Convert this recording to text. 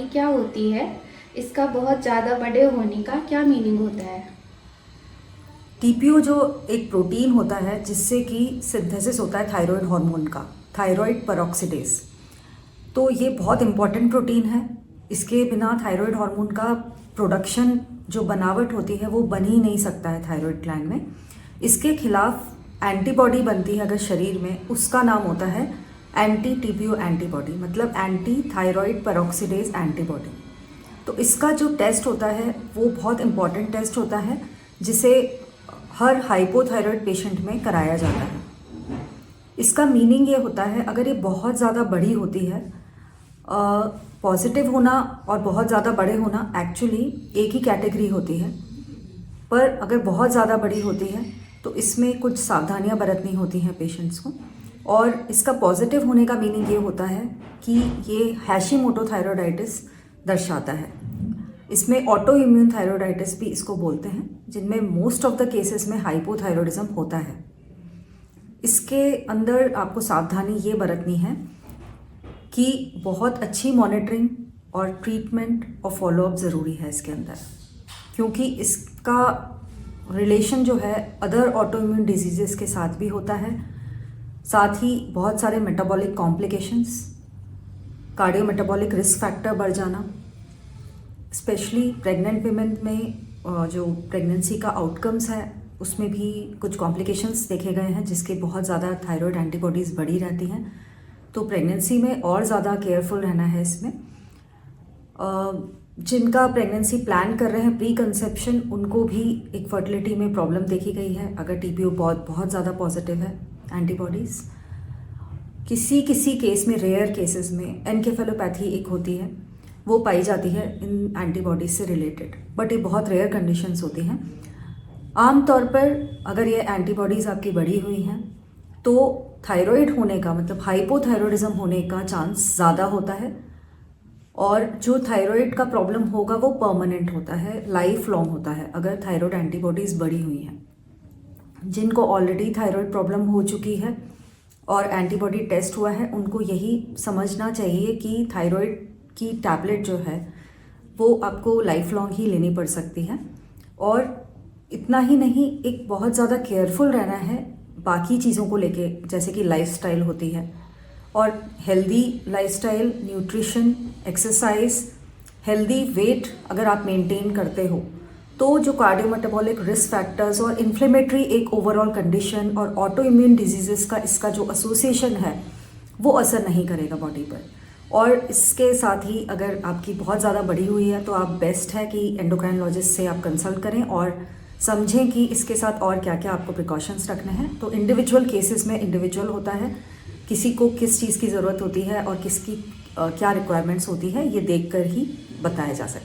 क्या होती है? इसका बहुत ज़्यादा बड़े होने का क्या मीनिंग होता है? टीपीओ जो एक प्रोटीन होता है जिससे कि सिंथेसिस होता है थायराइड हार्मोन का, थायराइड पेरोक्सिडेज। तो ये बहुत इंपॉर्टेंट प्रोटीन है। इसके बिना थायराइड हार्मोन का प्रोडक्शन जो बनावट होती है वो बन ही नहीं सकता है थायराइड ग्लैंड में। इसके खिलाफ एंटीबॉडी बनती है अगर शरीर में, उसका नाम होता है एंटी टीपीओ एंटीबॉडी, मतलब एंटी थायराइड पेरोक्सिडेज एंटीबॉडी। तो इसका जो टेस्ट होता है वो बहुत इंपॉर्टेंट टेस्ट होता है जिसे हर हाइपोथायराइड पेशेंट में कराया जाता है। इसका मीनिंग ये होता है अगर ये बहुत ज़्यादा बड़ी होती है, पॉजिटिव होना और बहुत ज़्यादा बड़े होना एक्चुअली एक ही कैटेगरी होती है, पर अगर बहुत ज़्यादा बड़ी होती है तो इसमें कुछ सावधानियां बरतनी होती हैं पेशेंट्स को। और इसका पॉजिटिव होने का मीनिंग ये होता है कि ये हैशीमोटो थायराइडाइटिस दर्शाता है। इसमें ऑटो इम्यून थायराइडाइटिस भी इसको बोलते हैं, जिनमें मोस्ट ऑफ द केसेस में हाइपोथायराइडिज्म होता है। इसके अंदर आपको सावधानी ये बरतनी है कि बहुत अच्छी मॉनिटरिंग और ट्रीटमेंट और फॉलोअप ज़रूरी है इसके अंदर, क्योंकि इसका रिलेशन जो है अदर ऑटो इम्यून डिजीज़ेस के साथ भी होता है। साथ ही बहुत सारे metabolic complications, cardio metabolic risk factor बढ़ जाना, स्पेशली प्रेग्नेंट वीमेन में जो प्रेगनेंसी का आउटकम्स है उसमें भी कुछ कॉम्प्लिकेशंस देखे गए हैं जिसके बहुत ज़्यादा थायराइड एंटीबॉडीज़ बढ़ी रहती हैं। तो प्रेगनेंसी में और ज़्यादा केयरफुल रहना है इसमें। जिनका प्रेगनेंसी प्लान कर रहे हैं प्री कंसेप्शन, उनको भी एक फर्टिलिटी में प्रॉब्लम देखी गई है अगर टीपीओ बहुत ज़्यादा पॉजिटिव है एंटीबॉडीज़। किसी किसी केस में, रेयर केसेस में एनकेफेलोपैथी एक होती है, वो पाई जाती है इन एंटीबॉडीज से रिलेटेड, बट ये बहुत रेयर कंडीशंस होती हैं। आमतौर पर अगर ये एंटीबॉडीज़ आपकी बढ़ी हुई हैं तो थायराइड होने का, मतलब हाइपोथायराइडिज्म होने का चांस ज़्यादा होता है। और जो थायराइड का प्रॉब्लम होगा वो परमानेंट होता है, लाइफ लॉन्ग होता है अगर थायराइड एंटीबॉडीज़ बढ़ी हुई हैं। जिनको ऑलरेडी थायराइड प्रॉब्लम हो चुकी है और एंटीबॉडी टेस्ट हुआ है, उनको यही समझना चाहिए कि थायराइड की टैबलेट जो है वो आपको लाइफ लॉन्ग ही लेनी पड़ सकती है। और इतना ही नहीं, एक बहुत ज़्यादा केयरफुल रहना है बाकी चीज़ों को लेके, जैसे कि लाइफस्टाइल होती है, और healthy lifestyle, nutrition, exercise, healthy weight अगर आप मेंटेन करते हो तो जो कार्डियोमेटाबॉलिक रिस्क फैक्टर्स और इन्फ्लेमेटरी एक ओवरऑल कंडीशन और ऑटो इम्यून डिजीजेस का इसका जो एसोसिएशन है वो असर नहीं करेगा बॉडी पर। और इसके साथ ही अगर आपकी बहुत ज़्यादा बढ़ी हुई है तो आप बेस्ट है कि एंडोक्राइनोलॉजिस्ट से आप कंसल्ट करें और समझें कि इसके साथ और क्या क्या आपको प्रिकॉशंस रखने हैं। तो इंडिविजुअल केसेस में इंडिविजुअल होता है, किसी को किस चीज़ की ज़रूरत होती है और किसकी क्या रिक्वायरमेंट्स होती है, ये देखकर ही बताया जा सकता है।